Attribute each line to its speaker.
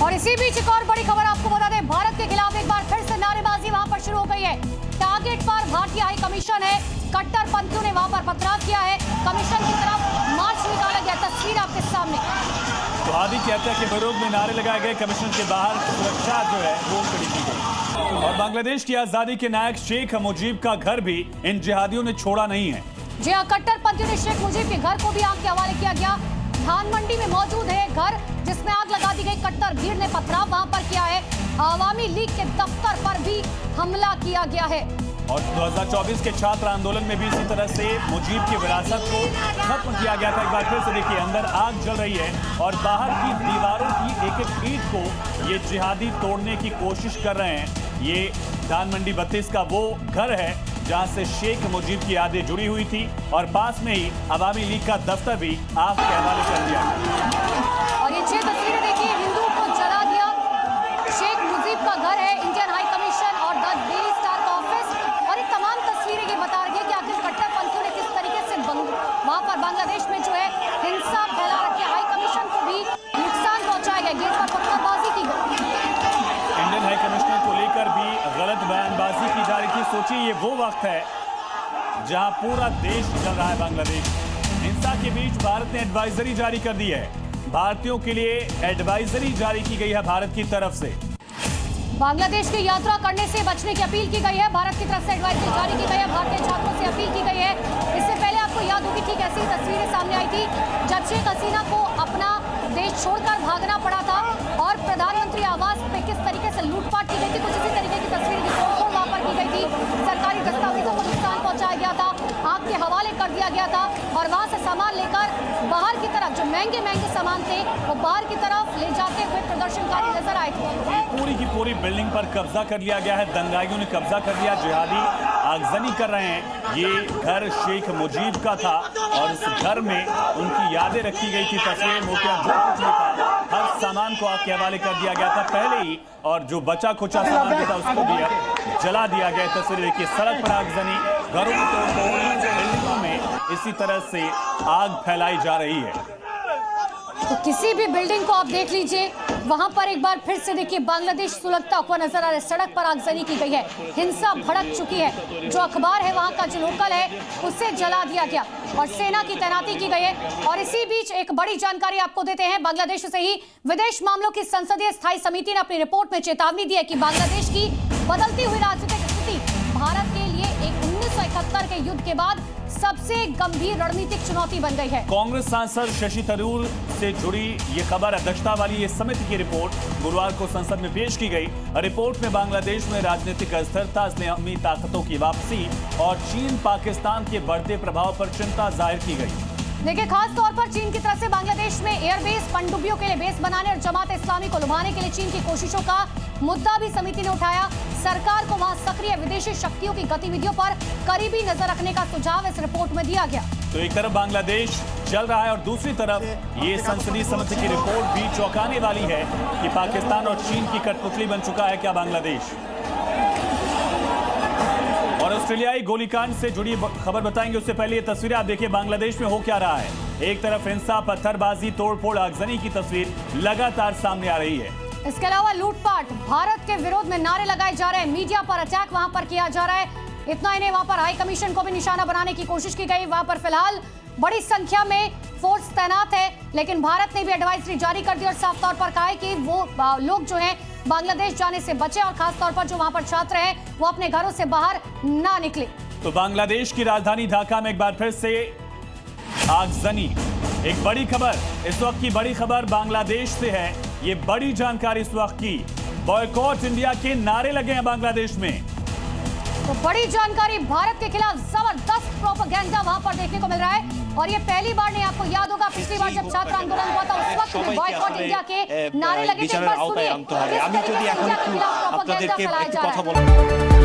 Speaker 1: और इसी बीच एक और बड़ी खबर आपको बता दें, भारत के खिलाफ एक बार फिर से नारेबाजी वहां पर शुरू हो गई है। टारगेट पर भारतीय हाई कमीशन है, कट्टरपंथियों ने वहां पर पथराव किया है, कमीशन की तरफ मार्च निकाला गया। तस्वीर आपके सामने।
Speaker 2: तो हादी की हत्या के विरोध में नारे लगाए गए, कमीशन के बाहर सुरक्षा जो है वो कड़ी की गई। और बांग्लादेश की आजादी के नायक शेख मुजीब का घर भी इन जिहादियों ने छोड़ा नहीं है।
Speaker 1: जी हाँ, कट्टरपंथियों ने शेख मुजीब के घर को भी आग के हवाले किया गया। धान मंडी में मौजूद है घर जिसमें आग लगा दी गई। कट्टर भीड़ ने पथराव वहां पर किया है। आवामी लीग के दफ्तर पर भी हमला किया गया है।
Speaker 2: और 2024 के छात्र आंदोलन में भी इसी तरह से मुजीब की विरासत को खत्म किया गया था। एक बार फिर से देखिए, अंदर आग जल रही है और बाहर की दीवारों की एक एक ईंट को ये जिहादी तोड़ने की कोशिश कर रहे हैं। ये धान मंडी 32 का वो घर है जहां से शेख मुजीब की यादें जुड़ी हुई थी और पास में ही अवामी लीग का दफ्तर भी आग के हवाले कर दिया गया।
Speaker 1: और ये 6 तस्वीरें देखिए, हिंदू को जला दिया। शेख मुजीब का घर है, इंडियन हाई कमीशन और द डेली स्टार का ऑफिस। और ये तमाम तस्वीरें ये बता रही है कि आखिर कट्टरपंथियों ने किस तरीके से वहां पर बांग्लादेश में जो है हिंसा फैला रखी है। हाई कमीशन को भी नुकसान पहुंचाया गया, गेट पर पत्थरबाजी की गई।
Speaker 2: इंडियन हाई कमिश्नर को लेकर भी गलत बयानबाजी की जा रही थी। सोचिए, ये वो वक्त है जहां पूरा देश चल रहा है बांग्लादेश। हिंसा के बीच भारत ने एडवाइजरी जारी कर दी है। भारतीयों के लिए एडवाइजरी जारी की गई है भारत की तरफ से।
Speaker 1: बांग्लादेश की यात्रा करने से बचने की अपील की गई है। भारत की तरफ से एडवाइजरी जारी की गई है। भारतीय छात्रों से अपील की गई है। इससे पहले आपको याद होगी ठीक ऐसी तस्वीरें सामने आई थी जब शेख हसीना को अपना देश छोड़कर भागना पड़ा था और प्रधानमंत्री आवास पे किस तरीके से लूटपाट की गई थी। कुछ इसी तरीके की तस्वीरें की तोड़फोड़ वहां पर की गई थी। सरकारी दस्तावेजों को नुकसान पहुंचाया गया था, आग के हवाले कर दिया गया था और वहां से सामान लेकर बाहर की तरफ जो महंगे महंगे सामान थे वो बाहर की तरफ ले जाते हुए प्रदर्शनकारी नजर आए थे।
Speaker 2: पूरी की पूरी बिल्डिंग पर कब्जा कर लिया गया है। दंगाइयों ने कब्जा कर लिया। जिहादी आगजनी कर रहे हैं। ये घर शेख मुजीब का था और इस घर में उनकी यादें रखी गई थी। तस्वीरें, मूर्तियां, जो कुछ भी था, हर सामान को आग के हवाले कर दिया गया था पहले ही। और जो बचा खुचा सामान भी था उसको भी जला दिया गया। तस्वीरें देखिए, सड़क पर आगजनी, घरों की तोड़फोड़, बिल्डिंगों में इसी तरह से आग फैलाई जा रही है।
Speaker 1: तो किसी भी बिल्डिंग को आप देख लीजिए, वहां पर एक बार फिर से देखिए बांग्लादेश सुलगता हुआ नजर आ रहा है। सड़क पर आगजनी की गई है, हिंसा भड़क चुकी है। जो अखबार है वहां का जो लोकल है उसे जला दिया गया और सेना की तैनाती की गई है। और इसी बीच एक बड़ी जानकारी आपको देते हैं, बांग्लादेश से ही विदेश मामलों की संसदीय स्थायी समिति ने अपनी रिपोर्ट में चेतावनी दी है कि बांग्लादेश की बदलती हुई राजनीतिक स्थिति भारत के लिए एक 1971 के युद्ध के बाद सबसे गंभीर रणनीतिक चुनौती बन गई है।
Speaker 2: कांग्रेस सांसद शशि थरूर से जुड़ी ये खबर, अध्यक्षता वाली ये समिति की रिपोर्ट गुरुवार को संसद में पेश की गई। रिपोर्ट में बांग्लादेश में राजनीतिक अस्थिरता, इस्लामी ताकतों की वापसी और चीन पाकिस्तान के बढ़ते प्रभाव पर चिंता जाहिर की गई।
Speaker 1: देखिए, खास तौर पर चीन की तरफ से बांग्लादेश में एयरबेस, पनडुब्बियों के लिए बेस बनाने और जमात इस्लामी को लुभाने के लिए चीन की कोशिशों का मुद्दा भी समिति ने उठाया। सरकार को वहां सक्रिय विदेशी शक्तियों की गतिविधियों पर करीबी नजर रखने का सुझाव इस रिपोर्ट में दिया गया।
Speaker 2: तो एक तरफ बांग्लादेश चल रहा है और दूसरी तरफ ये संसदीय समिति की रिपोर्ट भी चौंकाने वाली है कि पाकिस्तान और चीन की कठपुतली बन चुका है क्या बांग्लादेश। और ऑस्ट्रेलियाई गोलीकांड से जुड़ी खबर बताएंगे, उससे पहले ये तस्वीरें आप देखिए, बांग्लादेश में हो क्या रहा है। एक तरफ हिंसा, पत्थरबाजी, तोड़फोड़, आगजनी की तस्वीर लगातार सामने आ रही है।
Speaker 1: इसके अलावा लूटपाट, भारत के विरोध में नारे लगाए जा रहे हैं, मीडिया पर अटैक वहां पर किया जा रहा है। इतना ही नहीं, वहां पर हाई कमीशन को भी निशाना बनाने की कोशिश की गई। वहां पर फिलहाल बड़ी संख्या में फोर्स तैनात है, लेकिन भारत ने भी एडवाइजरी जारी कर दी और साफ तौर पर कहा है कि वो लोग जो हैं बांग्लादेश जाने से बचे और खास तौर पर जो वहां पर छात्र हैं वो अपने घरों से बाहर ना निकले।
Speaker 2: तो बांग्लादेश की राजधानी ढाका में एक बार फिर से आगजनी। एक बड़ी खबर, इस वक्त की बड़ी खबर बांग्लादेश से है। ये बड़ी जानकारी इस वक्त की, बॉयकॉट इंडिया के नारे लगे हैं बांग्लादेश में।
Speaker 1: तो बड़ी जानकारी, भारत के खिलाफ जबरदस्त प्रोपेगेंडा वहां पर देखने को मिल रहा है। और ये पहली बार नहीं, आपको याद होगा पिछली बार जब छात्र आंदोलन हुआ था उस वक्त में बॉयकॉट इंडिया के नारे लगे थे। एक बार सुनिए किस तरीके से इंडिया के खिलाफ प्रोपेगेंडा फैलाया जा रहा है।